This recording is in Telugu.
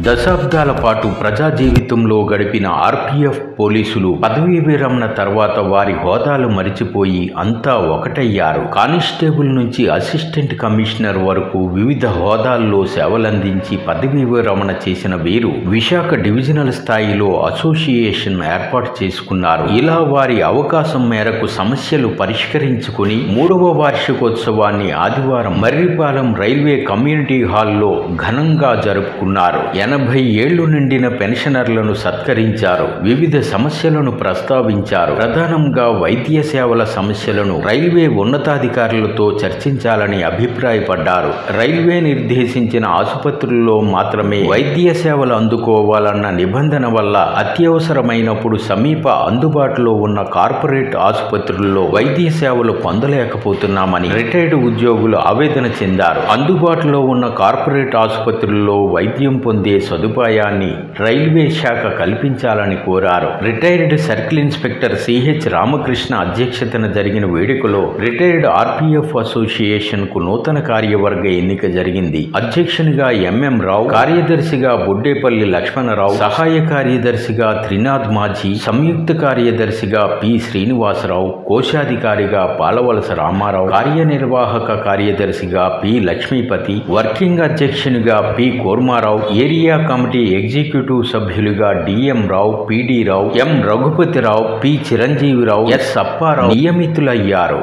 దశాబ్దాల పాటు ప్రజా జీవితంలో గడిపిన ఆర్పీఎఫ్ పోలీసులు పదవీ విరమణ తర్వాత వారి హోదాలు మరిచిపోయి అంతా ఒకటయ్యారు. కానిస్టేబుల్ నుంచి అసిస్టెంట్ కమిషనర్ వరకు వివిధ హోదాల్లో సేవలందించి పదవీ విరమణ చేసిన వీరు విశాఖ డివిజనల్ స్థాయిలో అసోసియేషన్ ఏర్పాటు చేసుకున్నారు. ఇలా వారి అవకాశం మేరకు సమస్యలు పరిష్కరించుకుని 3వ వార్షికోత్సవాన్ని ఆదివారం మర్రిపాలెం రైల్వే కమ్యూనిటీ హాల్లో ఘనంగా జరుపుకున్నారు. 80 ఏళ్లు నిండిన పెన్షనర్లను సత్కరించారు. వివిధ సమస్యలను ప్రస్తావించారు. ప్రధానంగా వైద్య సేవల సమస్యలను రైల్వే ఉన్నతాధికారులతో చర్చించాలని అభిప్రాయపడ్డారు. రైల్వే నిర్దేశించిన ఆసుపత్రుల్లో మాత్రమే వైద్య సేవలు అందుకోవాలన్న నిబంధన వల్ల అత్యవసరమైనప్పుడు సమీప అందుబాటులో ఉన్న కార్పొరేట్ ఆసుపత్రుల్లో వైద్య సేవలు పొందలేకపోతున్నామని రిటైర్డ్ ఉద్యోగులు ఆవేదన చెందారు. అందుబాటులో ఉన్న కార్పొరేట్ ఆసుపత్రుల్లో వైద్యం పొందే సదుపాయాన్ని రైల్వే శాఖ కల్పించాలని కోరారు. Retired circle inspector CH Ramakrishna అధ్యక్షతన జరిగిన వేడుకలో రిటైర్డ్ ఆర్పీఎఫ్ అసోసియేషన్ కు నూతన కార్యవర్గ ఎన్నిక జరిగింది. అధ్యక్షునిగా ఎంఎం రావు, కార్యదర్శిగా బుడ్డేపల్లి లక్ష్మణరావు, సహాయ కార్యదర్శిగా త్రినాథ్ మాజీ, సంయుక్త కార్యదర్శిగా పి శ్రీనివాసరావు, కోశాధికారిగా పాలవలస రామారావు, కార్యనిర్వాహక కార్యదర్శిగా పి లక్ష్మీపతి, వర్కింగ్ అధ్యక్షునిగా పి కోర్మారావు, ఏరియా కమిటీ ఎగ్జిక్యూటివ్ సభ్యులుగా డిఎం రావు, పిడి రావు, ఎం రఘుపతిరావు, పి చిరంజీవిరావు, ఎస్ అప్పారావు నియమితులయ్యారు.